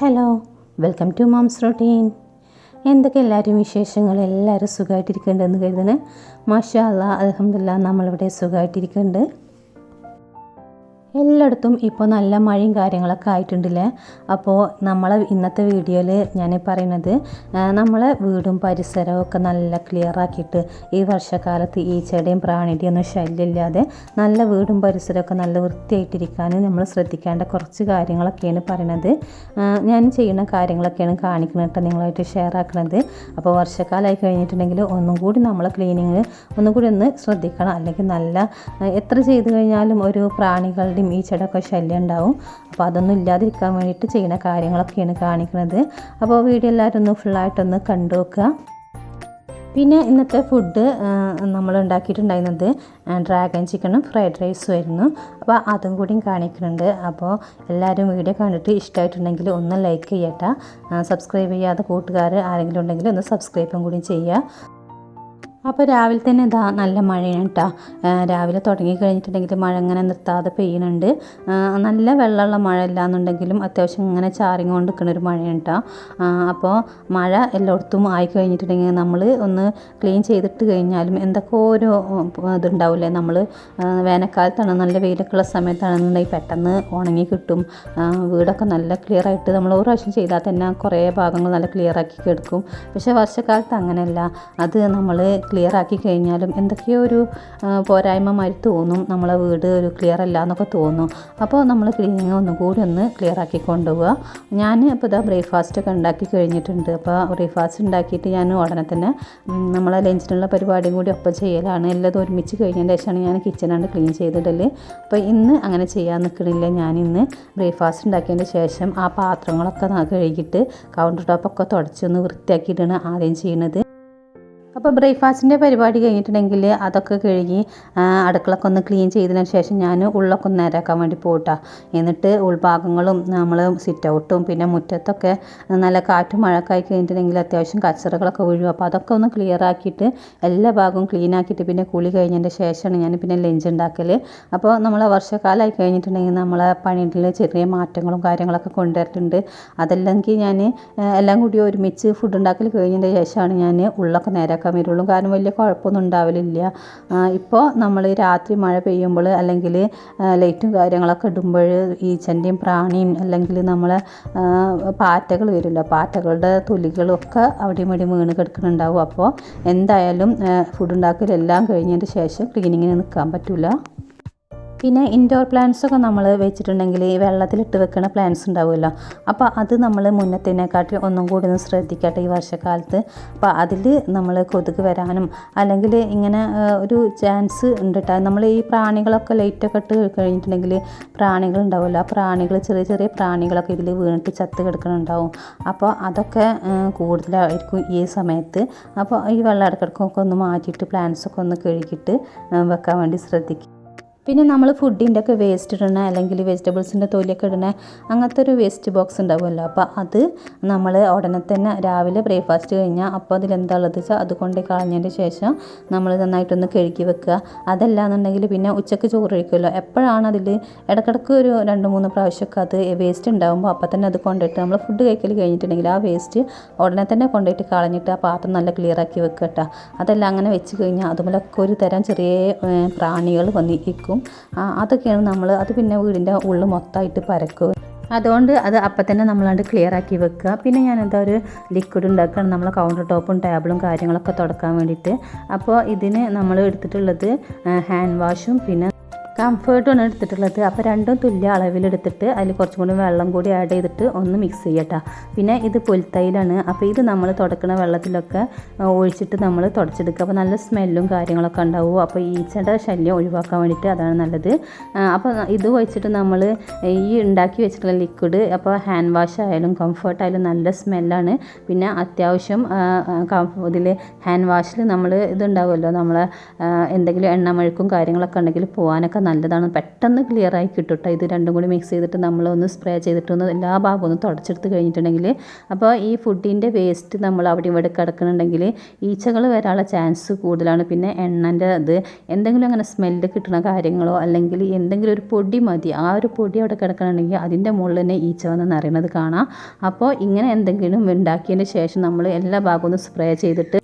Hello, welcome to mom's routine. എന്തൊക്കെ എല്ലാവരും വിശേഷങ്ങൾ? എല്ലാവരും സുഖമായിട്ടിരിക്കുന്നുണ്ടെന്ന് കരുതുന്നു. മാഷാ അല്ലാ, അൽഹംദുലില്ലാ, നമ്മളിവിടെ സുഖമായിട്ടിരിക്കുന്നുണ്ട്. എല്ലായിടത്തും ഇപ്പോൾ നല്ല മഴയും കാര്യങ്ങളൊക്കെ ആയിട്ടുണ്ടല്ലേ. അപ്പോൾ നമ്മളെ ഇന്നത്തെ വീഡിയോയിൽ ഞാൻ പറയുന്നത് നമ്മളെ വീടും പരിസരവും ഒക്കെ നല്ല ക്ലിയർ ആക്കിയിട്ട് ഈ വർഷക്കാലത്ത് ഈച്ചയുടെയും പ്രാണിയുടെയും ഒന്നും ശല്യമില്ലാതെ നല്ല വീടും പരിസരമൊക്കെ നല്ല വൃത്തിയായിട്ടിരിക്കാൻ നമ്മൾ ശ്രദ്ധിക്കേണ്ട കുറച്ച് കാര്യങ്ങളൊക്കെയാണ് പറയുന്നത്. ഞാൻ ചെയ്യുന്ന കാര്യങ്ങളൊക്കെയാണ് കാണിക്കുന്നത് കേട്ടോ, നിങ്ങളായിട്ട് ഷെയർ ആക്കുന്നത്. അപ്പോൾ വർഷക്കാലമായി കഴിഞ്ഞിട്ടുണ്ടെങ്കിൽ ഒന്നും കൂടി നമ്മളെ ക്ലീനിങ് ഒന്നും കൂടി ഒന്ന് ശ്രദ്ധിക്കണം. അല്ലെങ്കിൽ നല്ല എത്ര ചെയ്ത് കഴിഞ്ഞാലും ഒരു പ്രാണികളുടെയും ഈ ചെടൊക്കെ ശല്യം ഉണ്ടാവും. അപ്പോൾ അതൊന്നും ഇല്ലാതിരിക്കാൻ വേണ്ടിയിട്ട് ചെയ്യുന്ന കാര്യങ്ങളൊക്കെയാണ് കാണിക്കുന്നത്. അപ്പോൾ വീഡിയോ എല്ലാവരും ഒന്ന് ഫുള്ളായിട്ടൊന്ന് കണ്ടു നോക്കുക. പിന്നെ ഇന്നത്തെ ഫുഡ് നമ്മൾ ഉണ്ടാക്കിയിട്ടുണ്ടായിരുന്നത് ഡ്രാഗൺ ചിക്കനും ഫ്രൈഡ് റൈസും ആയിരുന്നു. അപ്പോൾ അതും കൂടിയും കാണിക്കുന്നുണ്ട്. അപ്പോൾ എല്ലാവരും വീഡിയോ കണ്ടിട്ട് ഇഷ്ടമായിട്ടുണ്ടെങ്കിൽ ഒന്ന് ലൈക്ക് ചെയ്യട്ടെ. സബ്സ്ക്രൈബ് ചെയ്യാത്ത കൂട്ടുകാർ ആരെങ്കിലും ഉണ്ടെങ്കിൽ ഒന്ന് സബ്സ്ക്രൈബും കൂടി ചെയ്യുക. അപ്പോൾ രാവിലെ തന്നെ ഇതാ നല്ല മഴയാണ് കേട്ടോ. രാവിലെ തുടങ്ങി കഴിഞ്ഞിട്ടുണ്ടെങ്കിൽ മഴ ഇങ്ങനെ നിർത്താതെ പെയ്യുന്നുണ്ട്. നല്ല വെള്ളമുള്ള മഴ ഇല്ലാന്നുണ്ടെങ്കിലും അത്യാവശ്യം ഇങ്ങനെ ചാറിങ് കൊണ്ട് നിൽക്കുന്ന ഒരു മഴയാണ് കേട്ടോ. അപ്പോൾ മഴ എല്ലായിടത്തും ആയി കഴിഞ്ഞിട്ടുണ്ടെങ്കിൽ നമ്മൾ ഒന്ന് ക്ലീൻ ചെയ്തിട്ട് കഴിഞ്ഞാലും എന്തൊക്കെ ഓരോ ഇതുണ്ടാവില്ലേ. നമ്മൾ വേനൽക്കാലത്താണ് നല്ല വെയിലൊക്കെ ഉള്ള സമയത്താണെന്നുണ്ടെങ്കിൽ പെട്ടെന്ന് ഉണങ്ങി കിട്ടും. വീടൊക്കെ നല്ല ക്ലിയർ ആയിട്ട് നമ്മൾ ഒരു പ്രാവശ്യം ചെയ്താൽ തന്നെ കുറേ ഭാഗങ്ങൾ നല്ല ക്ലിയർ ആക്കി കിടക്കും. പക്ഷേ വർഷക്കാലത്ത് അങ്ങനെയല്ല. അത് നമ്മൾ ക്ലിയർ ആക്കി കഴിഞ്ഞാലും എന്തൊക്കെയോ ഒരു പോരായ്മമാതിരി തോന്നും. നമ്മളെ വീട് ഒരു ക്ലിയർ അല്ല എന്നൊക്കെ തോന്നും. അപ്പോൾ നമ്മൾ ക്ലീനിങ് ഒന്നുകൂടി ഒന്ന് ക്ലിയർ ആക്കി കൊണ്ടുപോവുക. ഞാൻ ഇപ്പോൾ ഇതാ ബ്രേക്ക്ഫാസ്റ്റൊക്കെ ഉണ്ടാക്കി കഴിഞ്ഞിട്ടുണ്ട്. അപ്പോൾ ബ്രേക്ക്ഫാസ്റ്റ് ഉണ്ടാക്കിയിട്ട് ഞാൻ ഉടനെ തന്നെ നമ്മളെ ലഞ്ചിനുള്ള പരിപാടിയും കൂടി ഒപ്പം ചെയ്യലാണ്. എല്ലാം ഒരുമിച്ച് കഴിഞ്ഞതിന് ശേഷമാണ് ഞാൻ കിച്ചണാണ്ട് ക്ലീൻ ചെയ്തിടൽ. അപ്പോൾ ഇന്ന് അങ്ങനെ ചെയ്യാൻ നിൽക്കണില്ല. ഞാനിന്ന് ബ്രേക്ക്ഫാസ്റ്റ് ഉണ്ടാക്കിയതിന് ശേഷം ആ പാത്രങ്ങളൊക്കെ കഴുകിയിട്ട് കൗണ്ടർ ടോപ്പൊക്കെ തുടച്ചൊന്ന് വൃത്തിയാക്കിയിട്ടാണ് ആദ്യം ചെയ്യുന്നത്. അപ്പോൾ ബ്രേക്ക്ഫാസ്റ്റിൻ്റെ പരിപാടി കഴിഞ്ഞിട്ടുണ്ടെങ്കിൽ അതൊക്കെ കഴുകി അടുക്കളൊക്കെ ഒന്ന് ക്ലീൻ ചെയ്തതിന് ശേഷം ഞാൻ ഉള്ളൊക്കെ ഒന്ന് നേരാക്കാൻ വേണ്ടി പോട്ടാ. എന്നിട്ട് ഉൾഭാഗങ്ങളും നമ്മൾ സിറ്റ് ഔട്ടും പിന്നെ മുറ്റത്തൊക്കെ നല്ല കാറ്റും മഴയൊക്കെ ആയി കഴിഞ്ഞിട്ടുണ്ടെങ്കിൽ അത്യാവശ്യം കച്ചറകളൊക്കെ വീഴും. അപ്പോൾ അതൊക്കെ ഒന്ന് ക്ലിയർ ആക്കിയിട്ട് എല്ലാ ഭാഗവും ക്ലീൻ ആക്കിയിട്ട് പിന്നെ കുളി കഴിഞ്ഞതിൻ്റെ ശേഷമാണ് ഞാൻ പിന്നെ ലഞ്ച് ഉണ്ടാക്കൽ. അപ്പോൾ നമ്മളെ വർഷക്കാലമായി കഴിഞ്ഞിട്ടുണ്ടെങ്കിൽ നമ്മളെ പണിയിൽ ചെറിയ മാറ്റങ്ങളും കാര്യങ്ങളൊക്കെ കൊണ്ടുവരുന്നുണ്ട്. അതല്ലെങ്കിൽ ഞാൻ എല്ലാം കൂടി ഒരുമിച്ച് ഫുഡ് ഉണ്ടാക്കൽ കഴിഞ്ഞതിൻ്റെ ശേഷമാണ് ഞാൻ ഉള്ളൊക്കെ നേരാക്കാൻ വരുള്ളൂ. കാരണം വലിയ കുഴപ്പമൊന്നും ഉണ്ടാവലില്ല. ഇപ്പോൾ നമ്മൾ രാത്രി മഴ പെയ്യുമ്പോൾ അല്ലെങ്കിൽ ലൈറ്റും കാര്യങ്ങളൊക്കെ ഇടുമ്പോൾ ഈച്ചൻ്റെയും പ്രാണിയും അല്ലെങ്കിൽ നമ്മളെ പാറ്റകൾ വരുമല്ലോ, പാറ്റകളുടെ തൊലികളൊക്കെ അവിടെയും ഇവിടെയും വീണ് കിടക്കുന്നുണ്ടാവും. അപ്പോൾ എന്തായാലും ഫുഡ് ഉണ്ടാക്കലെല്ലാം കഴിഞ്ഞതിന് ശേഷം ക്ലീനിങ്ങിന് നിൽക്കാൻ പറ്റില്ല. പിന്നെ ഇൻഡോർ പ്ലാന്റ്സൊക്കെ നമ്മൾ വെച്ചിട്ടുണ്ടെങ്കിൽ വെള്ളത്തിലിട്ട് വെക്കുന്ന പ്ലാന്റ്സ് ഉണ്ടാവുമല്ലോ. അപ്പോൾ അത് നമ്മൾ മുന്നത്തേനെക്കാട്ടി ഒന്നും കൂടി ഒന്ന് ശ്രദ്ധിക്കട്ടെ ഈ വർഷക്കാലത്ത്. അപ്പോൾ അതിൽ നമ്മൾ കൊതുക് വരാനും അല്ലെങ്കിൽ ഇങ്ങനെ ഒരു ചാൻസ് ഉണ്ട് കേട്ടോ. നമ്മൾ ഈ പ്രാണികളൊക്കെ ലൈറ്റൊക്കെ ഇട്ട് കഴിഞ്ഞിട്ടുണ്ടെങ്കിൽ പ്രാണികൾ ഉണ്ടാവുമല്ലോ. ആ പ്രാണികൾ ചെറിയ ചെറിയ പ്രാണികളൊക്കെ ഇതിൽ വീണിട്ട് ചത്ത് കിടക്കുന്നുണ്ടാവും. അപ്പോൾ അതൊക്കെ കൂടുതലായിരിക്കും ഈ സമയത്ത്. അപ്പോൾ ഈ വെള്ളം ഇടയ്ക്കിടയ്ക്കൊക്കെ ഒന്ന് മാറ്റിയിട്ട് പ്ലാന്റ്സൊക്കെ ഒന്ന് കഴുകിയിട്ട് വെക്കാൻ വേണ്ടി ശ്രദ്ധിക്കുക. പിന്നെ നമ്മൾ ഫുഡിൻ്റെ ഒക്കെ വേസ്റ്റ് ഇടണ അല്ലെങ്കിൽ വെജിറ്റബിൾസിൻ്റെ തൊലിയൊക്കെ ഇടണ അങ്ങനത്തെ ഒരു വേസ്റ്റ് ബോക്സ് ഉണ്ടാവുമല്ലോ. അപ്പോൾ അത് നമ്മൾ ഉടനെ തന്നെ രാവിലെ ബ്രേക്ക്ഫാസ്റ്റ് കഴിഞ്ഞാൽ അപ്പോൾ അതിലെന്താ ഉള്ളത് വെച്ചാൽ അത് കൊണ്ട് കളഞ്ഞതിൻ്റെ ശേഷം നമ്മൾ നന്നായിട്ടൊന്ന് കഴുകി വെക്കുക. അതല്ലാന്നുണ്ടെങ്കിൽ പിന്നെ ഉച്ചയ്ക്ക് ചോറ് കഴിക്കുമല്ലോ, എപ്പോഴാണ് അതിൽ ഇടയ്ക്കിടയ്ക്ക് ഒരു 2-3 പ്രാവശ്യമൊക്കെ അത് വേസ്റ്റ് ഉണ്ടാകുമ്പോൾ അപ്പോൾ തന്നെ അത് കൊണ്ടുപോയിട്ട് നമ്മൾ ഫുഡ് കഴിക്കൽ കഴിഞ്ഞിട്ടുണ്ടെങ്കിൽ ആ വേസ്റ്റ് ഉടനെ തന്നെ കൊണ്ടുപോയിട്ട് കളഞ്ഞിട്ട് ആ പാത്രം നല്ല ക്ലിയർ ആക്കി വെക്കുക കേട്ടോ. അതെല്ലാം അങ്ങനെ വെച്ച് കഴിഞ്ഞാൽ അതുപോലൊക്കെ ഒരു തരം ചെറിയ പ്രാണികൾ വന്നിരിക്കും. അതൊക്കെയാണ് അത് പിന്നെ വീടിൻ്റെ ഉള്ളിൽ മൊത്തമായിട്ട് പരക്കും. അതുകൊണ്ട് അത് അപ്പം തന്നെ നമ്മളത് ക്ലിയർ ആക്കി വെക്കുക. പിന്നെ ഞാനെന്താ ഒരു ലിക്വിഡ് ഉണ്ടാക്കുകയാണ് നമ്മളെ കൗണ്ടർ ടോപ്പും ടേബിളും കാര്യങ്ങളൊക്കെ തുടക്കാൻ വേണ്ടിയിട്ട്. അപ്പോൾ ഇതിന് നമ്മൾ എടുത്തിട്ടുള്ളത് ഹാൻഡ് വാഷും പിന്നെ കംഫേർട്ടുമാണ് എടുത്തിട്ടുള്ളത്. അപ്പോൾ രണ്ടും തുല്യ അളവിലെടുത്തിട്ട് അതിൽ കുറച്ചും കൂടി വെള്ളം കൂടി ആഡ് ചെയ്തിട്ട് ഒന്ന് മിക്സ് ചെയ്യട്ടോ. പിന്നെ ഇത് പുൽത്തൈലാണ്. അപ്പോൾ ഇത് നമ്മൾ തുടക്കുന്ന വെള്ളത്തിലൊക്കെ ഒഴിച്ചിട്ട് നമ്മൾ തുടച്ചെടുക്കുക. അപ്പോൾ നല്ല സ്മെല്ലും കാര്യങ്ങളൊക്കെ ഉണ്ടാവും. അപ്പോൾ ഈച്ചയുടെ ശല്യം ഒഴിവാക്കാൻ വേണ്ടിയിട്ട് അതാണ് നല്ലത്. അപ്പോൾ ഇത് ഒഴിച്ചിട്ട് നമ്മൾ ഈ ഉണ്ടാക്കി വെച്ചിട്ടുള്ള ലിക്വിഡ് അപ്പോൾ ഹാൻഡ് വാഷ് ആയാലും കംഫേർട്ടായാലും നല്ല സ്മെല്ലാണ്. പിന്നെ അത്യാവശ്യം ഇതിൽ ഹാൻഡ് വാഷിൽ നമ്മൾ ഇതുണ്ടാവുമല്ലോ, നമ്മളെ എന്തെങ്കിലും എണ്ണമഴുക്കും കാര്യങ്ങളൊക്കെ ഉണ്ടെങ്കിൽ പോകാനൊക്കെ നല്ലതാണ്. പെട്ടെന്ന് ക്ലിയറായി കിട്ടും കേട്ടോ. ഇത് രണ്ടും കൂടി മിക്സ് ചെയ്തിട്ട് നമ്മളൊന്ന് സ്പ്രേ ചെയ്തിട്ടൊന്ന് എല്ലാ ഭാഗവും ഒന്ന് തുടച്ചെടുത്ത് കഴിഞ്ഞിട്ടുണ്ടെങ്കിൽ അപ്പോൾ ഈ ഫുഡിൻ്റെ വേസ്റ്റ് നമ്മൾ അവിടെ ഇവിടെ കിടക്കുന്നുണ്ടെങ്കിൽ ഈച്ചകൾ വരാനുള്ള ചാൻസ് കൂടുതലാണ്. പിന്നെ എണ്ണൻ്റെ ഇത് എന്തെങ്കിലും അങ്ങനെ സ്മെല്ല് കിട്ടുന്ന കാര്യങ്ങളോ അല്ലെങ്കിൽ എന്തെങ്കിലും ഒരു പൊടി മതി, ആ ഒരു പൊടി അവിടെ കിടക്കണമെങ്കിൽ അതിൻ്റെ മുകളിൽ തന്നെ ഈച്ച വന്ന് നിറയുന്നത് കാണാം. അപ്പോൾ ഇങ്ങനെ എന്തെങ്കിലും ഉണ്ടാക്കിയതിന് ശേഷം നമ്മൾ എല്ലാ ഭാഗവും ഒന്ന് സ്പ്രേ ചെയ്തിട്ട്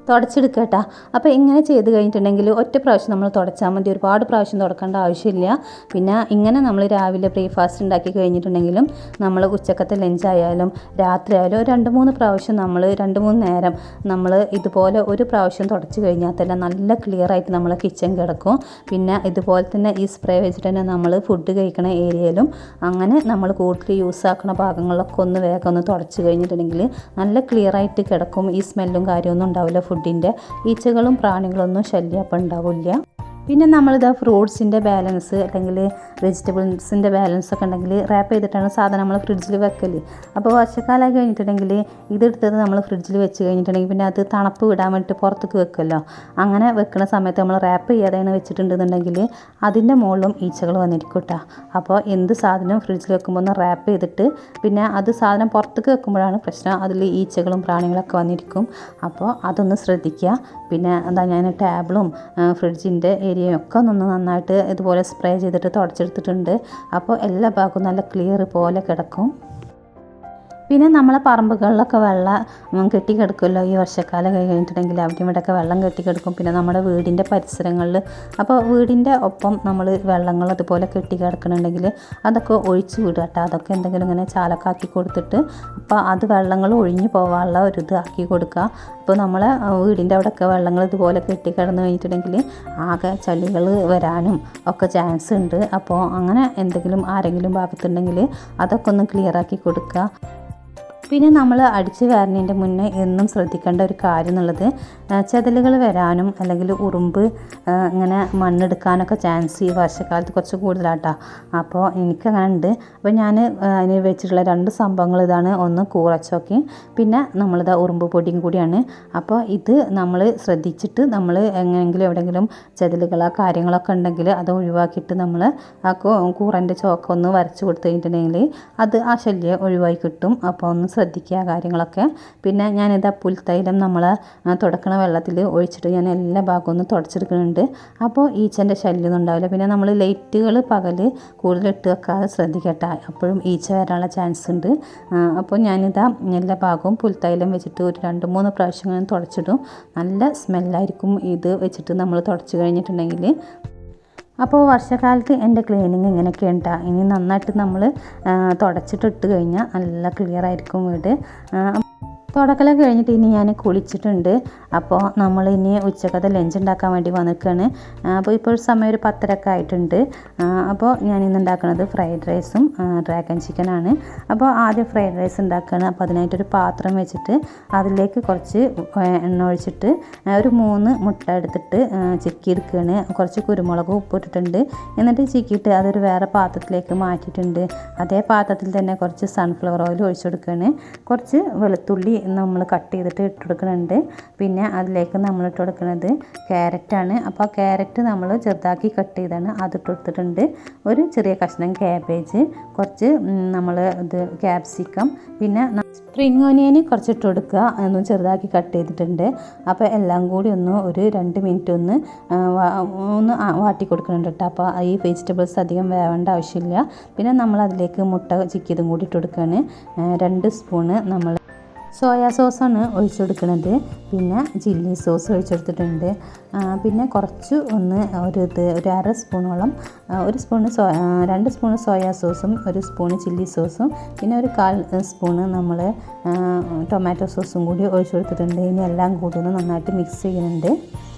തുടച്ചെടുക്കുക കേട്ടോ. അപ്പോൾ ഇങ്ങനെ ചെയ്ത് കഴിഞ്ഞിട്ടുണ്ടെങ്കിൽ ഒറ്റ പ്രാവശ്യം നമ്മൾ തുടച്ചാൽ മതി, ഒരുപാട് പ്രാവശ്യം തുടക്കേണ്ട ആവശ്യമില്ല. പിന്നെ ഇങ്ങനെ നമ്മൾ രാവിലെ ബ്രേക്ക്ഫാസ്റ്റ് ഉണ്ടാക്കി കഴിഞ്ഞിട്ടുണ്ടെങ്കിലും നമ്മൾ ഉച്ചക്കത്തെ ലഞ്ചായാലും രാത്രി ആയാലും 2-3 പ്രാവശ്യം നമ്മൾ 2-3 നേരം നമ്മൾ ഇതുപോലെ ഒരു പ്രാവശ്യം തുടച്ച് കഴിഞ്ഞാൽ തന്നെ നല്ല ക്ലിയർ ആയിട്ട് നമ്മളെ കിച്ചൺ കിടക്കും. പിന്നെ ഇതുപോലെ തന്നെ ഈ സ്പ്രേ വെച്ചിട്ട് തന്നെ നമ്മൾ ഫുഡ് കഴിക്കണ ഏരിയയിലും അങ്ങനെ നമ്മൾ കൂടുതൽ യൂസ് ആക്കുന്ന ഭാഗങ്ങളിലൊക്കെ ഒന്ന് വേഗം ഒന്ന് തുടച്ച് കഴിഞ്ഞിട്ടുണ്ടെങ്കിൽ നല്ല ക്ലിയർ ആയിട്ട് കിടക്കും. ഈ സ്മെല്ലും കാര്യമൊന്നും ഉണ്ടാവില്ല. ഫുഡിൻ്റെ ഈച്ചകളും പ്രാണികളൊന്നും ശല്യം അപ്പം ഉണ്ടാവില്ല. പിന്നെ നമ്മളിത് ഫ്രൂട്ട്സിൻ്റെ ബാലൻസ് അല്ലെങ്കിൽ വെജിറ്റബിൾസിൻ്റെ ബാലൻസ് ഒക്കെ ഉണ്ടെങ്കിൽ റാപ്പ് ചെയ്തിട്ടാണ് സാധാരണ നമ്മൾ ഫ്രിഡ്ജിൽ വെക്കൽ. അപ്പോൾ വർഷക്കാലമായി കഴിഞ്ഞിട്ടുണ്ടെങ്കിൽ ഇതെടുത്തത് നമ്മൾ ഫ്രിഡ്ജിൽ വെച്ച് കഴിഞ്ഞിട്ടുണ്ടെങ്കിൽ പിന്നെ അത് തണുപ്പ് വിടാൻ വേണ്ടിയിട്ട് പുറത്തേക്ക് വെക്കുമല്ലോ. അങ്ങനെ വെക്കുന്ന സമയത്ത് നമ്മൾ റാപ്പ് ചെയ്യാതെയാണ് വെച്ചിട്ടുണ്ടെന്നുണ്ടെങ്കിൽ അതിൻ്റെ മുകളിലും ഈച്ചകൾ വന്നിരിക്കും കേട്ടോ. അപ്പോൾ എന്ത് സാധനം ഫ്രിഡ്ജിൽ വെക്കുമ്പോൾ ഒന്ന് റാപ്പ് ചെയ്തിട്ട് പിന്നെ അത് സാധനം പുറത്തേക്ക് വെക്കുമ്പോഴാണ് പ്രശ്നം, അതിൽ ഈച്ചകളും പ്രാണികളൊക്കെ വന്നിരിക്കും. അപ്പോൾ അതൊന്ന് ശ്രദ്ധിക്കുക. പിന്നെ എന്താ ഞാൻ ടേബിളും ഫ്രിഡ്ജിൻ്റെ ഏരിയയൊക്കെ ഒന്ന് നന്നായിട്ട് ഇതുപോലെ സ്പ്രേ ചെയ്തിട്ട് തുടച്ചെടുത്തിട്ടുണ്ട്. അപ്പോൾ എല്ലാ ഭാഗവും നല്ല ക്ലിയർ പോലെ കിടക്കും. പിന്നെ നമ്മളെ പറമ്പുകളിലൊക്കെ വെള്ളം കെട്ടിക്കിടക്കുമല്ലോ. ഈ വർഷക്കാലം കഴിഞ്ഞിട്ടുണ്ടെങ്കിൽ അവിടെ ഇവിടെയൊക്കെ വെള്ളം കെട്ടിക്കിടക്കും. പിന്നെ നമ്മുടെ വീടിൻ്റെ പരിസരങ്ങളിൽ അപ്പോൾ വീടിൻ്റെ ഒപ്പം നമ്മൾ വെള്ളങ്ങൾ അതുപോലെ കെട്ടിക്കിടക്കണമെങ്കിൽ അതൊക്കെ ഒഴിച്ച് വിടുക കേട്ടോ. അതൊക്കെ എന്തെങ്കിലും ഇങ്ങനെ ചാലൊക്കെ ആക്കി കൊടുത്തിട്ട് അപ്പോൾ അത് വെള്ളങ്ങൾ ഒഴിഞ്ഞു പോകാനുള്ള ഒരു ഇത് ആക്കി കൊടുക്കുക. അപ്പോൾ നമ്മളെ വീടിൻ്റെ അവിടെയൊക്കെ വെള്ളങ്ങൾ ഇതുപോലെ കെട്ടിക്കിടന്ന് കഴിഞ്ഞിട്ടുണ്ടെങ്കിൽ ആകെ ചളികൾ വരാനും ഒക്കെ ചാൻസ് ഉണ്ട്. അപ്പോൾ അങ്ങനെ എന്തെങ്കിലും ആരെങ്കിലും ഭാഗത്തുണ്ടെങ്കിൽ അതൊക്കെ ഒന്ന് ക്ലിയർ ആക്കി കൊടുക്കുക. പിന്നെ നമ്മൾ അടിച്ച് വാരുന്നതിൻ്റെ മുന്നേ എന്നും ശ്രദ്ധിക്കേണ്ട ഒരു കാര്യം എന്നുള്ളത് ചെതലുകൾ വരാനും അല്ലെങ്കിൽ ഉറുമ്പ് ഇങ്ങനെ മണ്ണെടുക്കാനൊക്കെ ചാൻസ് ഈ വർഷക്കാലത്ത് കുറച്ച് കൂടുതലാട്ടോ. അപ്പോൾ എനിക്കങ്ങനെ ഉണ്ട്. അപ്പോൾ ഞാൻ അതിന് വെച്ചിട്ടുള്ള 2 സംഭവങ്ങൾ ഇതാണ്. ഒന്ന് കൂറച്ചോക്കയും പിന്നെ നമ്മളിത് ഉറുമ്പ് പൊടിയും കൂടിയാണ്. അപ്പോൾ ഇത് നമ്മൾ ശ്രദ്ധിച്ചിട്ട് നമ്മൾ എങ്ങനെയെങ്കിലും എവിടെയെങ്കിലും ചെതലുകളോ കാര്യങ്ങളൊക്കെ ഉണ്ടെങ്കിൽ അത് ഒഴിവാക്കിയിട്ട് നമ്മൾ ആ കൂറൻ്റെ ചോക്ക ഒന്ന് വരച്ച് കൊടുത്തു കഴിഞ്ഞിട്ടുണ്ടെങ്കിൽ അത് ആ ശല്യം ഒഴിവായി കിട്ടും. അപ്പോൾ ഒന്ന് ശ്രദ്ധിക്കുക കാര്യങ്ങളൊക്കെ. പിന്നെ ഞാനിതാ പുൽത്തൈലം നമ്മൾ തുടക്കണ വെള്ളത്തിൽ ഒഴിച്ചിട്ട് ഞാൻ എല്ലാ ഭാഗവും ഒന്ന് തുടച്ചെടുക്കുന്നുണ്ട്. അപ്പോൾ ഈച്ചൻ്റെ ശല്യമൊന്നും ഉണ്ടാവില്ല. പിന്നെ നമ്മൾ ലൈറ്റുകൾ പകൽ കൂടുതൽ ഇട്ട് വെക്കാതെ ശ്രദ്ധിക്കട്ടെ, അപ്പോഴും ഈച്ച വരാനുള്ള ചാൻസ് ഉണ്ട്. അപ്പോൾ ഞാനിതാ എല്ലാ ഭാഗവും പുൽത്തൈലം വെച്ചിട്ട് ഒരു 2-3 പ്രാവശ്യം ഞാൻ തുടച്ചിടും. നല്ല സ്മെല്ലായിരിക്കും ഇത് വെച്ചിട്ട് നമ്മൾ തുടച്ച് കഴിഞ്ഞിട്ടുണ്ടെങ്കിൽ. അപ്പോൾ വർഷക്കാലത്ത് എൻ്റെ ക്ലീനിങ് ഇങ്ങനെയൊക്കെ ഉണ്ടാകും. ഇനി നന്നായിട്ട് നമ്മൾ തുടച്ചിട്ടിട്ട് കഴിഞ്ഞാൽ നല്ല ക്ലിയർ ആയിരിക്കും വീട്. തുടക്കലൊക്കെ കഴിഞ്ഞിട്ട് ഇനി ഞാൻ കുളിച്ചിട്ടുണ്ട്. അപ്പോൾ നമ്മൾ ഇനി ഉച്ചക്കത്തെ ലഞ്ച് ഉണ്ടാക്കാൻ വേണ്ടി വന്നിരിക്കുകയാണ്. അപ്പോൾ ഇപ്പോൾ സമയം ഒരു 10:30 ആയിട്ടുണ്ട്. അപ്പോൾ ഞാൻ ഇന്ന് ഉണ്ടാക്കുന്നത് ഫ്രൈഡ് റൈസും ഡ്രാഗൺ ചിക്കനാണ്. അപ്പോൾ ആദ്യം ഫ്രൈഡ് റൈസ് ഉണ്ടാക്കുകയാണ്. അപ്പോൾ അതിനായിട്ടൊരു പാത്രം വെച്ചിട്ട് അതിലേക്ക് കുറച്ച് എണ്ണ ഒഴിച്ചിട്ട് ഒരു 3 മുട്ട എടുത്തിട്ട് ചിക്കി എടുക്കുകയാണ്. കുറച്ച് കുരുമുളകും ഉപ്പിട്ടിട്ടുണ്ട്. എന്നിട്ട് ചിക്കിയിട്ട് അതൊരു വേറെ പാത്രത്തിലേക്ക് മാറ്റിയിട്ടുണ്ട്. അതേ പാത്രത്തിൽ തന്നെ കുറച്ച് സൺഫ്ലവർ ഓയിൽ ഒഴിച്ചു കൊടുക്കുകയാണ്. കുറച്ച് വെളുത്തുള്ളി നമ്മൾ കട്ട് ചെയ്തിട്ട് ഇട്ട് കൊടുക്കുന്നുണ്ട്. പിന്നെ അതിലേക്ക് നമ്മൾ ഇട്ട് കൊടുക്കുന്നത് ക്യാരറ്റാണ്. അപ്പോൾ ആ ക്യാരറ്റ് നമ്മൾ ചെറുതാക്കി കട്ട് ചെയ്താണ് അതിട്ട് കൊടുത്തിട്ടുണ്ട്. ഒരു ചെറിയ കഷ്ണം ക്യാബേജ്, കുറച്ച് നമ്മൾ ഇത് ക്യാപ്സിക്കം, പിന്നെ സ്പ്രിംഗ് ഓനിയൻ കുറച്ച് ഇട്ട് കൊടുക്കുക, ഒന്ന് ചെറുതാക്കി കട്ട് ചെയ്തിട്ടുണ്ട്. അപ്പോൾ എല്ലാം കൂടി ഒരു 2 മിനിറ്റ് ഒന്ന് വാട്ടി കൊടുക്കുന്നുണ്ട് കേട്ടോ. അപ്പോൾ ഈ വെജിറ്റബിൾസ് അധികം വേവേണ്ട ആവശ്യമില്ല. പിന്നെ നമ്മൾ അതിലേക്ക് മുട്ട ചിക്കിയതും കൂടി ഇട്ട് കൊടുക്കുകയാണ്. 2 സ്പൂണ് നമ്മൾ സോയാ സോസാണ് ഒഴിച്ചു കൊടുക്കുന്നത്. പിന്നെ ചില്ലി സോസ് ഒഴിച്ചെടുത്തിട്ടുണ്ട്. പിന്നെ കുറച്ച് ഒരു 1/2 സ്പൂണോളം 2 സ്പൂണ് സോയാ സോസും 1 സ്പൂണ് ചില്ലി സോസും പിന്നെ ഒരു 1/4 സ്പൂണ് നമ്മൾ ടൊമാറ്റോ സോസും കൂടി ഒഴിച്ചു കൊടുത്തിട്ടുണ്ട്. ഇനി എല്ലാം കൂടി ഒന്ന് നന്നായിട്ട് മിക്സ് ചെയ്യുന്നുണ്ട്.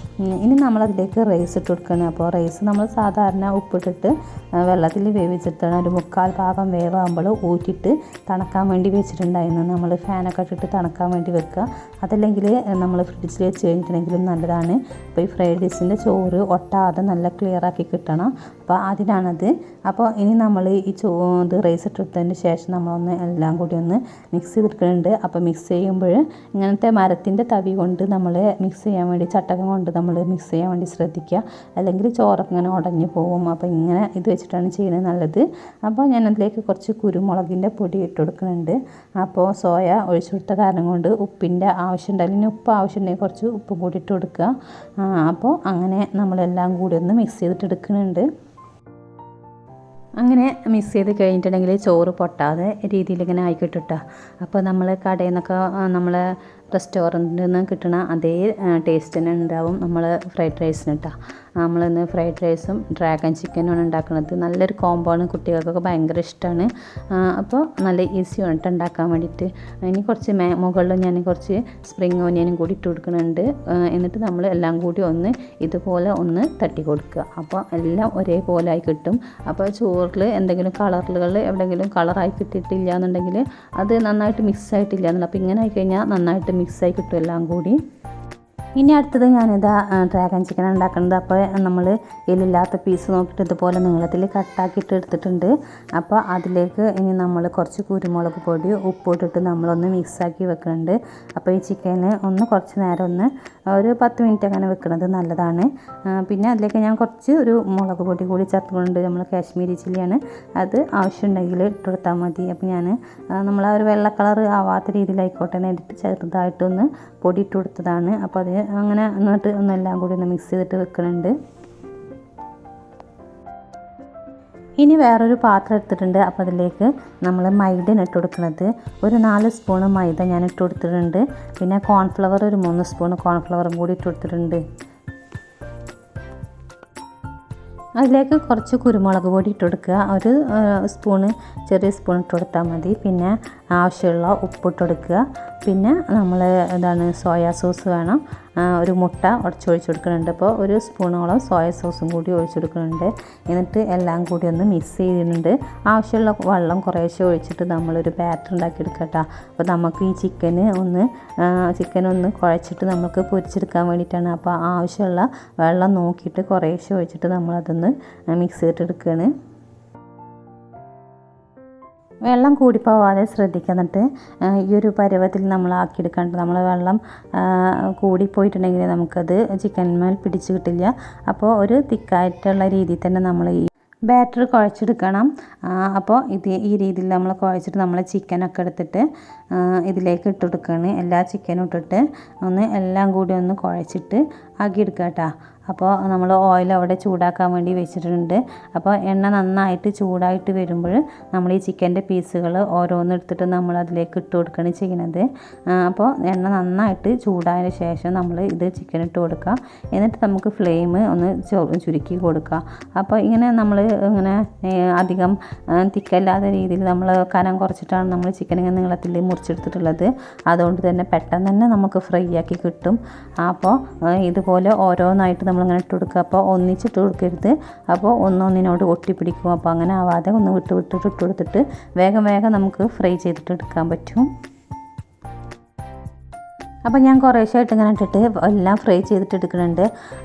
ഇനി നമ്മളതിലേക്ക് റൈസ് ഇട്ട് കൊടുക്കണം. അപ്പോൾ റൈസ് നമ്മൾ സാധാരണ ഉപ്പിട്ടിട്ട് വെള്ളത്തിൽ വേവിച്ചെടുത്താണ്. ഒരു 3/4 ഭാഗം വേവാകുമ്പോൾ ഊറ്റിയിട്ട് തണുക്കാൻ വേണ്ടി വെച്ചിട്ടുണ്ടായിരുന്നു. നമ്മൾ ഫാനൊക്കെ ഇട്ടിട്ട് തണുക്കാൻ വേണ്ടി വെക്കുക. അതല്ലെങ്കിൽ നമ്മൾ ഫ്രിഡ്ജിൽ വെച്ച് കഴിഞ്ഞിട്ടുണ്ടെങ്കിലും നല്ലതാണ്. അപ്പോൾ ഈ ഫ്രൈഡ് റൈസിൻ്റെ ചോറ് ഒട്ടാതെ നല്ല ക്ലിയറാക്കി കിട്ടണം. അപ്പോൾ അതിനാണത്. അപ്പോൾ ഇനി നമ്മൾ ഈ ഇത് റൈസ് ഇട്ടെടുത്തതിന് ശേഷം നമ്മളൊന്ന് എല്ലാം കൂടി ഒന്ന് മിക്സ് ചെയ്തെടുക്കുന്നുണ്ട്. അപ്പോൾ മിക്സ് ചെയ്യുമ്പോൾ ഇങ്ങനത്തെ മരത്തിൻ്റെ തവി കൊണ്ട് നമ്മൾ മിക്സ് ചെയ്യാൻ വേണ്ടി, ചട്ടകം കൊണ്ട് നമ്മൾ മിക്സ് ചെയ്യാൻ വേണ്ടി ശ്രദ്ധിക്കുക, അല്ലെങ്കിൽ ചോറൊക്കെ ഇങ്ങനെ ഉടഞ്ഞു പോകും. അപ്പോൾ ഇങ്ങനെ ഇത് വെച്ചിട്ടാണ് ചെയ്യുന്നത് നല്ലത്. അപ്പോൾ ഞാൻ അതിലേക്ക് കുറച്ച് കുരുമുളകിൻ്റെ പൊടി ഇട്ട് കൊടുക്കുന്നുണ്ട്. അപ്പോൾ സോയ ഒഴിച്ചു കൊടുത്ത കാരണം കൊണ്ട് ഉപ്പിൻ്റെ ആവശ്യമുണ്ട്, അല്ലെങ്കിൽ ഉപ്പ് ആവശ്യമുണ്ടെങ്കിൽ കുറച്ച് ഉപ്പ് കൂടി ഇട്ട് കൊടുക്കുക. അപ്പോൾ അങ്ങനെ നമ്മളെല്ലാം കൂടി ഒന്ന് മിക്സ് ചെയ്തിട്ട് എടുക്കുന്നുണ്ട്. അങ്ങനെ മിക്സ് ചെയ്ത് കഴിഞ്ഞിട്ടുണ്ടെങ്കിൽ ചോറ് പൊട്ടാതെ രീതിയിൽ ഇങ്ങനെ ആയിക്കിട്ടുട്ടോ. അപ്പോൾ നമ്മൾ കടയിൽ നിന്നൊക്കെ നമ്മൾ റെസ്റ്റോറൻറ്റിൽ നിന്ന് കിട്ടുന്ന അതേ ടേസ്റ്റ് തന്നെ ഉണ്ടാവും നമ്മൾ ഫ്രൈഡ് റൈസിന് കേട്ടോ. നമ്മളിന്ന് ഫ്രൈഡ് റൈസും ഡ്രാഗൺ ചിക്കനുമാണ് ഉണ്ടാക്കുന്നത്. നല്ലൊരു കോംബോ ആണ്, കുട്ടികൾക്കൊക്കെ ഭയങ്കര ഇഷ്ടമാണ്. അപ്പോൾ നല്ല ഈസിയാണ് കേട്ടോ ഉണ്ടാക്കാൻ വേണ്ടിയിട്ട്. ഇനി കുറച്ച് മുകളിൽ ഞാൻ കുറച്ച് സ്പ്രിങ് ഓനിയനും കൂടി ഇട്ട് കൊടുക്കുന്നുണ്ട്. എന്നിട്ട് നമ്മൾ എല്ലാം കൂടി ഒന്ന് ഇതുപോലെ ഒന്ന് തട്ടി കൊടുക്കുക. അപ്പോൾ എല്ലാം ഒരേപോലെ ആയി കിട്ടും. അപ്പോൾ ചോറിൽ എന്തെങ്കിലും കളറുകൾ എവിടെയെങ്കിലും കളറായി കിട്ടിയിട്ടില്ല എന്നുണ്ടെങ്കിൽ അത് നന്നായിട്ട് മിക്സ് ആയിട്ടില്ല എന്നുള്ളത്. അപ്പോൾ ഇങ്ങനെ ആയിക്കഴിഞ്ഞാൽ നന്നായിട്ട് മിക്സായി കിട്ടും എല്ലാം കൂടി. ഇനി അടുത്തത് ഞാനിതാ ഡ്രാഗൺ ചിക്കൻ ഉണ്ടാക്കുന്നത്. അപ്പോൾ നമ്മൾ എല്ലില്ലാത്ത പീസ് നോക്കിയിട്ട് ഇതുപോലെ നീളത്തിൽ കട്ടാക്കിയിട്ട് എടുത്തിട്ടുണ്ട്. അപ്പോൾ അതിലേക്ക് ഇനി നമ്മൾ കുറച്ച് കുരുമുളക് പൊടി ഉപ്പിട്ടിട്ട് നമ്മളൊന്ന് മിക്സാക്കി വെക്കുന്നുണ്ട്. അപ്പോൾ ഈ ചിക്കന് ഒന്ന് കുറച്ച് നേരം ഒന്ന് ഒരു 10 മിനിറ്റ് അങ്ങനെ വെക്കുന്നത് നല്ലതാണ്. പിന്നെ അതിലേക്ക് ഞാൻ കുറച്ച് ഒരു മുളക് പൊടി കൂടി ചേർത്തുകൊണ്ട്, നമ്മൾ കാശ്മീരി ചില്ലിയാണ്, അത് ആവശ്യമുണ്ടെങ്കിൽ ഇട്ടുകൊടുത്താൽ മതി. അപ്പോൾ ഞാൻ നമ്മൾ ആ ഒരു വെള്ള കളർ ആവാത്ത രീതിയിലായിക്കോട്ടെ എന്നിട്ട് ചെറുതായിട്ടൊന്ന് പൊടി ഇട്ട് കൊടുത്തതാണ്. അപ്പോൾ അത് അങ്ങനെ എന്നിട്ട് ഒന്നെല്ലാം കൂടി ഒന്ന് മിക്സ് ചെയ്തിട്ട് വെക്കുന്നുണ്ട്. ഇനി വേറൊരു പാത്രം എടുത്തിട്ടുണ്ട്. അപ്പോൾ അതിലേക്ക് നമ്മൾ മൈദയാണ് ഇട്ട് കൊടുക്കുന്നത്. ഒരു 4 സ്പൂണ് മൈദ ഞാൻ ഇട്ട് കൊടുത്തിട്ടുണ്ട്. പിന്നെ കോൺഫ്ലവർ ഒരു 3 സ്പൂണ് കോൺഫ്ലവറും കൂടി ഇട്ട് കൊടുത്തിട്ടുണ്ട്. അതിലേക്ക് കുറച്ച് കുരുമുളക് പൊടി ഇട്ട് കൊടുക്കുക. ഒരു സ്പൂണ്, ചെറിയ സ്പൂൺ ഇട്ട് കൊടുത്താൽ മതി. പിന്നെ ആവശ്യമുള്ള ഉപ്പിട്ട് കൊടുക്കുക. പിന്നെ നമ്മൾ സോയാ സോസ് വേണം. ഒരു മുട്ട ഉടച്ചൊഴിച്ച് കൊടുക്കുന്നുണ്ട്. അപ്പോൾ ഒരു സ്പൂണോളം സോയ സോസും കൂടി ഒഴിച്ച് കൊടുക്കുന്നുണ്ട്. എന്നിട്ട് എല്ലാം കൂടി ഒന്ന് മിക്സ് ചെയ്തിട്ടുണ്ട്. ആവശ്യമുള്ള വെള്ളം കുറേശ്ശെ ഒഴിച്ചിട്ട് നമ്മളൊരു ബാറ്റർ ഉണ്ടാക്കിയെടുക്കുക കേട്ടോ. അപ്പോൾ നമുക്ക് ഈ ചിക്കൻ ഒന്ന് കുഴച്ചിട്ട് നമുക്ക് പൊരിച്ചെടുക്കാൻ വേണ്ടിയിട്ടാണ്. അപ്പോൾ ആവശ്യമുള്ള വെള്ളം നോക്കിയിട്ട് കുറേശ്ശെ ഒഴിച്ചിട്ട് നമ്മളതൊന്ന് മിക്സ് ചെയ്തിട്ടെടുക്കുകയാണ്. വെള്ളം കൂടിപ്പോവാതെ ശ്രദ്ധിക്കുക. എന്നിട്ട് ഈ ഒരു പരുവത്തിൽ നമ്മൾ ആക്കിയെടുക്കേണ്ടത്. നമ്മൾ വെള്ളം കൂടിപ്പോയിട്ടുണ്ടെങ്കിൽ നമുക്കത് ചിക്കൻമേൽ പിടിച്ച് കിട്ടില്ല. അപ്പോൾ ഒരു തിക്കായിട്ടുള്ള രീതിയിൽ തന്നെ നമ്മൾ ഈ ബാറ്റർ കുഴച്ചെടുക്കണം. അപ്പോൾ ഈ രീതിയിൽ നമ്മൾ കുഴച്ചിട്ട് നമ്മൾ ചിക്കനൊക്കെ എടുത്തിട്ട് ഇതിലേക്ക് ഇട്ട് കൊടുക്കുകയാണ്. എല്ലാ ചിക്കനും ഇട്ടിട്ട് ഒന്ന് എല്ലാം കൂടി ഒന്ന് കുഴച്ചിട്ട് ആക്കിയെടുക്കുക കേട്ടോ. അപ്പോൾ നമ്മൾ ഓയിൽ അവിടെ ചൂടാക്കാൻ വേണ്ടി വെച്ചിട്ടുണ്ട്. അപ്പോൾ എണ്ണ നന്നായിട്ട് ചൂടായിട്ട് വരുമ്പോൾ നമ്മൾ ഈ ചിക്കൻ്റെ പീസുകൾ ഓരോന്ന് എടുത്തിട്ട് നമ്മൾ അതിലേക്ക് ഇട്ട് കൊടുക്കുകയാണ് ചെയ്യുന്നത്. അപ്പോൾ എണ്ണ നന്നായിട്ട് ചൂടായതിന് ശേഷം നമ്മൾ ഇത് ചിക്കൻ ഇട്ട് കൊടുക്കുക. എന്നിട്ട് നമുക്ക് ഫ്ലെയിം ഒന്ന് ചുരുക്കി കൊടുക്കുക. അപ്പോൾ ഇങ്ങനെ നമ്മൾ ഇങ്ങനെ അധികം തിക്കല്ലാത്ത രീതിയിൽ നമ്മൾ കനം കുറച്ചിട്ടാണ് നമ്മൾ ചിക്കൻ ഇങ്ങനെ നീളത്തിൽ മുറിച്ചെടുത്തിട്ടുള്ളത്. അതുകൊണ്ട് തന്നെ പെട്ടെന്ന് തന്നെ നമുക്ക് ഫ്രൈ ആക്കി കിട്ടും. അപ്പോൾ ഇതുപോലെ ഓരോന്നായിട്ട് നമ്മളിങ്ങനെ ഇട്ട് കൊടുക്കുക. അപ്പോൾ ഒന്നിച്ചിട്ട് കൊടുക്കരുത്. അപ്പോൾ ഒന്നൊന്നിനോട് ഒട്ടിപ്പിടിക്കും. അപ്പോൾ അങ്ങനെ ആവാതെ ഒന്ന് വിട്ടിട്ട് ഇട്ട് കൊടുത്തിട്ട് വേഗം നമുക്ക് ഫ്രൈ ചെയ്തിട്ട് എടുക്കാൻ പറ്റും. അപ്പോൾ ഞാൻ കുറേശ്ശായിട്ട് ഇങ്ങനെ ഇട്ടിട്ട് എല്ലാം ഫ്രൈ ചെയ്തിട്ട് എടുക്കുന്നുണ്ട്.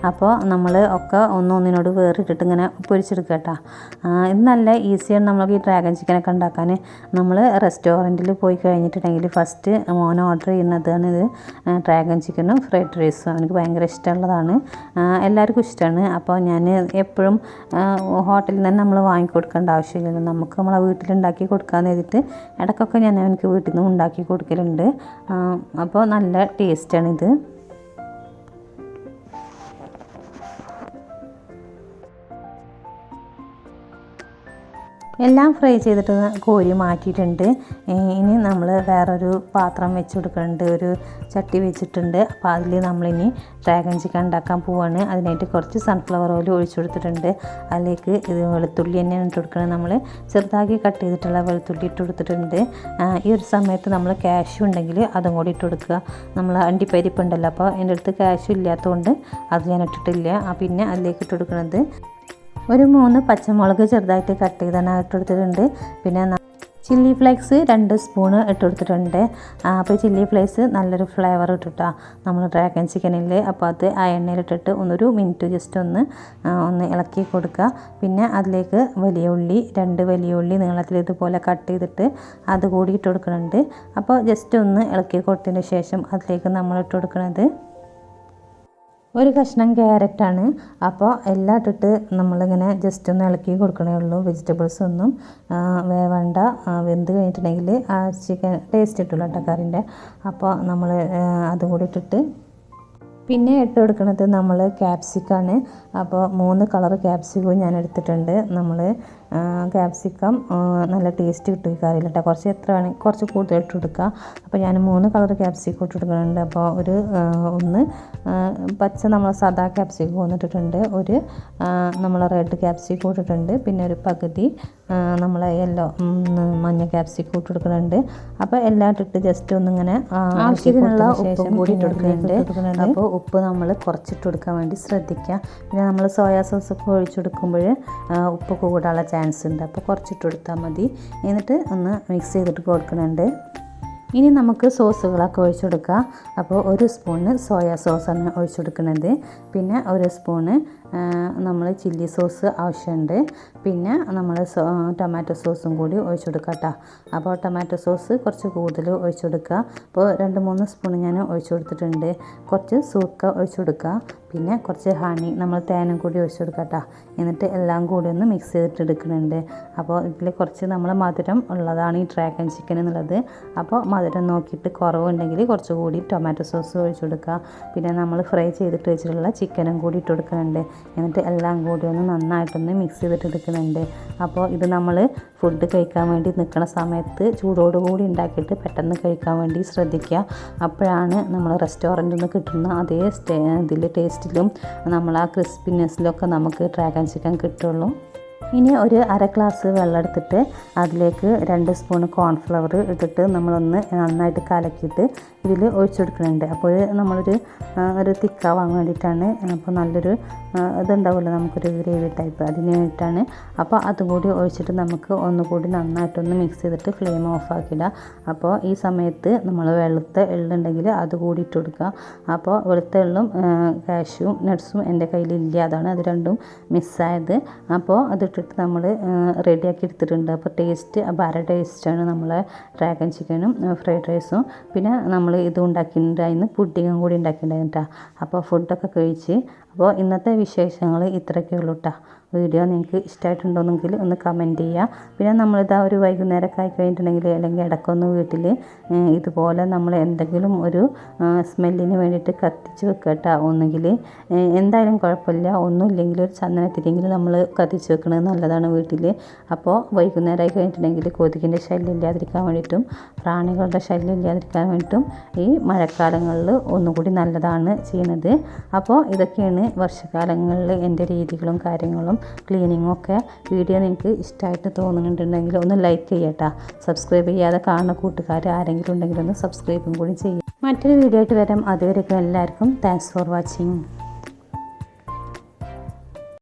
അപ്പോൾ നമ്മൾ ഒക്കെ ഒന്നൊന്നിനോട് വേറിട്ടിട്ട് ഇങ്ങനെ പൊരിച്ചെടുക്കുക കേട്ടോ. ഇത് നല്ല ഈസിയാണ് നമുക്ക് ഈ ഡ്രാഗൺ ചിക്കനൊക്കെ ഉണ്ടാക്കാൻ. നമ്മൾ റെസ്റ്റോറൻറ്റിൽ പോയി കഴിഞ്ഞിട്ടുണ്ടെങ്കിൽ ഫസ്റ്റ് മോൻ ഓർഡർ ചെയ്യുന്നതാണ് ഇത് ഡ്രാഗൺ ചിക്കനും ഫ്രൈഡ് റൈസും. എനിക്ക് ഭയങ്കര ഇഷ്ടമുള്ളതാണ്, എല്ലാവർക്കും ഇഷ്ടമാണ്. അപ്പോൾ ഞാൻ എപ്പോഴും ഹോട്ടലിൽ നിന്ന് നമ്മൾ വാങ്ങിക്കൊടുക്കേണ്ട ആവശ്യമില്ലല്ലോ, നമുക്ക് നമ്മളെ വീട്ടിലുണ്ടാക്കി കൊടുക്കാമെന്ന് എഴുതിയിട്ട് ഇടയ്ക്കൊക്കെ ഞാൻ എനിക്ക് വീട്ടിൽ നിന്ന് ഉണ്ടാക്കി കൊടുക്കലുണ്ട്. അപ്പോൾ നല്ല ടേസ്റ്റാണിത്. എല്ലാം ഫ്രൈ ചെയ്തിട്ട് കോരി മാറ്റിയിട്ടുണ്ട്. ഇനി നമ്മൾ വേറൊരു പാത്രം വെച്ച് കൊടുക്കുന്നുണ്ട്, ഒരു ചട്ടി വെച്ചിട്ടുണ്ട്. അപ്പോൾ അതിൽ നമ്മളിനി ഡ്രാഗൺ ചിക്കൻ ഉണ്ടാക്കാൻ പോവുകയാണ്. അതിനായിട്ട് കുറച്ച് സൺഫ്ലവർ ഓയിൽ ഒഴിച്ചു കൊടുത്തിട്ടുണ്ട്. അതിലേക്ക് ഇത് വെളുത്തുള്ളി തന്നെയാണ് ഇട്ട് കൊടുക്കുന്നത്. നമ്മൾ ചെറുതാക്കി കട്ട് ചെയ്തിട്ടുള്ള വെളുത്തുള്ളി ഇട്ട് കൊടുത്തിട്ടുണ്ട്. ഈ ഒരു സമയത്ത് നമ്മൾ കാഷ്യൂ ഉണ്ടെങ്കിൽ അതും കൂടി ഇട്ട് കൊടുക്കുക. നമ്മൾ അണ്ടിപ്പരിപ്പ് ഉണ്ടല്ലോ, അപ്പോൾ എൻ്റെ അടുത്ത് കാഷ്യൂ ഇല്ലാത്തതുകൊണ്ട് അത് ഞാൻ ഇട്ടിട്ടില്ല. പിന്നെ അതിലേക്ക് ഇട്ട് കൊടുക്കുന്നത് ഒരു 3 പച്ചമുളക് ചെറുതായിട്ട് കട്ട് ചെയ്താണ് ഇട്ട് കൊടുത്തിട്ടുണ്ട്. പിന്നെ ചില്ലി ഫ്ലേക്സ് 2 സ്പൂണ് ഇട്ട് കൊടുത്തിട്ടുണ്ട്. അപ്പോൾ ചില്ലി ഫ്ലേക്സ് നല്ലൊരു ഫ്ലേവർ ഇട്ടിട്ടാ നമ്മൾ ഡ്രാഗൺ ചിക്കനിൽ. അപ്പോൾ അത് ആ എണ്ണയിലിട്ടിട്ട് ഒരു മിനിറ്റ് ജസ്റ്റ് ഒന്ന് ഇളക്കി കൊടുക്കുക. പിന്നെ അതിലേക്ക് വലിയ ഉള്ളി 2 വലിയ ഉള്ളി നീളത്തിൽ ഇതുപോലെ കട്ട് ചെയ്തിട്ട് അത് കൂടി ഇട്ട് കൊടുക്കുന്നുണ്ട്. അപ്പോൾ ജസ്റ്റ് ഒന്ന് ഇളക്കി കൊടുത്തതിന് ശേഷം അതിലേക്ക് നമ്മൾ ഇട്ട് കൊടുക്കുന്നത് ഒരു കഷ്ണം ക്യാരറ്റാണ്. അപ്പോൾ എല്ലാം ഇട്ടിട്ട് നമ്മളിങ്ങനെ ജസ്റ്റ് ഒന്ന് ഇളക്കി കൊടുക്കണേ ഉള്ളൂ. വെജിറ്റബിൾസ് ഒന്നും വേവണ്ട. വെന്ത് കഴിഞ്ഞിട്ടുണ്ടെങ്കിൽ ആ ചിക്കൻ ടേസ്റ്റ് കിട്ടുള്ളൂ കേട്ടോ കറിൻ്റെ. അപ്പോൾ നമ്മൾ അതും കൂടി ഇട്ടിട്ട് പിന്നെ ഇട്ട് കൊടുക്കുന്നത് നമ്മൾ ക്യാപ്സിക്കാണ്. അപ്പോൾ 3 കളർ ക്യാപ്സിക്കവും ഞാൻ എടുത്തിട്ടുണ്ട്. നമ്മൾ ക്യാപ്സിക്കം നല്ല ടേസ്റ്റ് കിട്ടും ഈ കറിയിൽ കേട്ടോ. കുറച്ച് എത്ര വേണമെങ്കിൽ കുറച്ച് കൂടുതൽ ഇട്ട് കൊടുക്കുക. അപ്പോൾ ഞാൻ 3 കളർ ക്യാപ്സിക്കം ഇട്ട് കൊടുക്കുന്നുണ്ട്. അപ്പോൾ ഒന്ന് പച്ച നമ്മൾ സാദാ ക്യാപ്സിക്കം ഇട്ടിട്ടുണ്ട്, ഒരു നമ്മൾ റെഡ് ക്യാപ്സിക്കം ഇട്ടിട്ടുണ്ട്, പിന്നെ ഒരു പകുതി നമ്മൾ യെല്ലോ മഞ്ഞ ക്യാപ്സിക്കം ഇട്ട് കൊടുക്കുന്നുണ്ട്. അപ്പോൾ എല്ലാം ഇട്ടിട്ട് ജസ്റ്റ് ഒന്നിങ്ങനെ ആവശ്യത്തിനുള്ള ഉപ്പും കൂടി ഇട്ട് കൊടുക്കുന്നുണ്ട്. അപ്പോൾ ഉപ്പ് നമ്മൾ കുറച്ചിട്ട് കൊടുക്കാൻ വേണ്ടി ശ്രദ്ധിക്കുക. പിന്നെ നമ്മൾ സോയാ സോസൊക്കെ ഒഴിച്ചു കൊടുക്കുമ്പോൾ ഉപ്പ് കൂടാനുള്ള ചാൻസ് ഉണ്ട്. അപ്പോൾ കുറച്ചിട്ട് കൊടുത്താൽ മതി. എന്നിട്ട് ഒന്ന് മിക്സ് ചെയ്തിട്ട് കൊടുക്കുന്നുണ്ട്. ഇനി നമുക്ക് സോസുകളൊക്കെ ഒഴിച്ചു കൊടുക്കുക. അപ്പോൾ 1 സ്പൂണ് സോയാ സോസാണ് ഒഴിച്ചു കൊടുക്കുന്നത്. പിന്നെ 1 സ്പൂണ് നമ്മൾ ചില്ലി സോസ് ആവശ്യമുണ്ട്. പിന്നെ നമ്മൾ ടൊമാറ്റോ സോസും കൂടി ഒഴിച്ചു കൊടുക്കുക കേട്ടോ. അപ്പോൾ ടൊമാറ്റോ സോസ് കുറച്ച് കൂടുതൽ ഒഴിച്ചു കൊടുക്കുക. അപ്പോൾ 2-3 സ്പൂൺ ഞാൻ ഒഴിച്ചു കൊടുത്തിട്ടുണ്ട്. കുറച്ച് സൂക്ക ഒഴിച്ചു കൊടുക്കുക. പിന്നെ കുറച്ച് ഹണി നമ്മൾ തേനും കൂടി ഒഴിച്ചു കൊടുക്കുക കേട്ടോ. എന്നിട്ട് എല്ലാം കൂടി ഒന്ന് മിക്സ് ചെയ്തിട്ട് എടുക്കുന്നുണ്ട്. അപ്പോൾ ഇതിൽ കുറച്ച് നമ്മൾ മധുരം ഉള്ളതാണ് ഈ ഡ്രാഗൺ ചിക്കൻ എന്നുള്ളത്. അപ്പോൾ മധുരം നോക്കിയിട്ട് കുറവുണ്ടെങ്കിൽ കുറച്ചുകൂടി ടൊമാറ്റോ സോസ് ഒഴിച്ചു കൊടുക്കുക. പിന്നെ നമ്മൾ ഫ്രൈ ചെയ്തിട്ട് വെച്ചിട്ടുള്ള ചിക്കനും കൂടി ഇട്ട് കൊടുക്കുന്നുണ്ട്. എന്നിട്ട് എല്ലാം കൂടി ഒന്ന് നന്നായിട്ടൊന്ന് മിക്സ് ചെയ്തിട്ട് എടുക്കുന്നുണ്ട്. അപ്പോൾ ഇത് നമ്മൾ ഫുഡ് കഴിക്കാൻ വേണ്ടി നിൽക്കുന്ന സമയത്ത് ചൂടോടുകൂടി ഉണ്ടാക്കിയിട്ട് പെട്ടെന്ന് കഴിക്കാൻ വേണ്ടി ശ്രദ്ധിക്കുക. അപ്പോഴാണ് നമ്മൾ റെസ്റ്റോറൻറ്റിൽ നിന്ന് കിട്ടുന്ന അതേ ഇതിൽ ടേസ്റ്റിലും നമ്മൾ ആ ക്രിസ്പിനെസ്സിലൊക്കെ നമുക്ക് ഡ്രാഗൺ ചിക്കൻ കിട്ടുള്ളൂ. ഇനി ഒരു 1/2 ഗ്ലാസ് വെള്ളം എടുത്തിട്ട് അതിലേക്ക് 2 സ്പൂൺ കോൺഫ്ലവർ ഇട്ടിട്ട് നമ്മളൊന്ന് നന്നായിട്ട് കലക്കിയിട്ട് ഇതിൽ ഒഴിച്ചു കൊടുക്കുന്നുണ്ട്. അപ്പോൾ ഒരു തിക്കാവാൻ വേണ്ടിയിട്ടാണ്. അപ്പോൾ നല്ലൊരു ഇതുണ്ടാവുമല്ലോ നമുക്കൊരു ഗ്രേവി ടൈപ്പ്, അതിന് വേണ്ടിയിട്ടാണ്. അപ്പോൾ അതും കൂടി ഒഴിച്ചിട്ട് നമുക്ക് ഒന്നുകൂടി നന്നായിട്ടൊന്ന് മിക്സ് ചെയ്തിട്ട് ഫ്ലെയിം ഓഫ് ആക്കിയിടുക. അപ്പോൾ ഈ സമയത്ത് നമ്മൾ വെളുത്ത എള്ളുണ്ടെങ്കിൽ അത് കൂടി ഇട്ട് കൊടുക്കുക. അപ്പോൾ വെളുത്ത എള്ളും കാഷ്യൂം നട്ട്സും എൻ്റെ കയ്യിലില്ല, അതാണ് അത് രണ്ടും മിസ്സായത്. അപ്പോൾ അതിട്ടിട്ട് നമ്മൾ റെഡിയാക്കി എടുത്തിട്ടുണ്ട്. അപ്പോൾ ടേസ്റ്റ് അപാര ടേസ്റ്റാണ് നമ്മളെ ഡ്രാഗൺ ചിക്കനും ഫ്രൈഡ് റൈസും. പിന്നെ നമ്മൾ ഇത് ഉണ്ടാക്കിയിട്ടുണ്ടായിരുന്നു, പുഡിങ്ങും കൂടി ഉണ്ടാക്കിയിട്ടുണ്ടായിരുന്നു കേട്ടോ. അപ്പോൾ ഫുഡൊക്കെ കഴിച്ച്. അപ്പോൾ ഇന്നത്തെ വിശേഷങ്ങൾ ഇത്രയൊക്കെ ഉള്ളൂ കേട്ടോ. വീഡിയോ നിങ്ങൾക്ക് ഇഷ്ടമായിട്ടുണ്ടോയെങ്കിൽ ഒന്ന് കമൻറ്റ് ചെയ്യുക. പിന്നെ നമ്മളിതാ ഒരു വൈകുന്നേരമൊക്കെ ആയി കഴിഞ്ഞിട്ടുണ്ടെങ്കിൽ അല്ലെങ്കിൽ ഇടയ്ക്കൊന്ന് വീട്ടിൽ ഇതുപോലെ നമ്മൾ എന്തെങ്കിലും ഒരു സ്മെല്ലിന് വേണ്ടിയിട്ട് കത്തിച്ച് വെക്കുക കേട്ടോ. ഒന്നുകിൽ എന്തായാലും കുഴപ്പമില്ല, ഒന്നുമില്ലെങ്കിൽ ഒരു ചന്ദനത്തിരിയെങ്കിലും നമ്മൾ കത്തിച്ച് വെക്കുന്നത് നല്ലതാണ് വീട്ടിൽ. അപ്പോൾ വൈകുന്നേരമായി കഴിഞ്ഞിട്ടുണ്ടെങ്കിൽ കൊതുകിൻ്റെ ശല്യം ഇല്ലാതിരിക്കാൻ വേണ്ടിയിട്ടും പ്രാണികളുടെ ശല്യം ഇല്ലാതിരിക്കാൻ വേണ്ടിയിട്ടും ഈ മഴക്കാലങ്ങളിൽ ഒന്നുകൂടി നല്ലതാണ് ചെയ്യുന്നത്. അപ്പോൾ ഇതൊക്കെയാണ് വർഷകാലങ്ങളിൽ എൻ്റെ രീതികളും കാര്യങ്ങളും ക്ലീനിങ്ങും ഒക്കെ. വീഡിയോ നിങ്ങൾക്ക് ഇഷ്ടമായിട്ട് തോന്നുന്നുണ്ടെങ്കിൽ ഒന്ന് ലൈക്ക് ചെയ്യട്ടോ. സബ്സ്ക്രൈബ് ചെയ്യാതെ കാണുന്ന കൂട്ടുകാർ ആരെങ്കിലും ഉണ്ടെങ്കിൽ ഒന്ന് സബ്സ്ക്രൈബും കൂടി ചെയ്യും. മറ്റൊരു വീഡിയോ ആയിട്ട് വരാം. അതുവരെയൊക്കെ എല്ലാവർക്കും താങ്ക്സ് ഫോർ വാച്ചിങ്.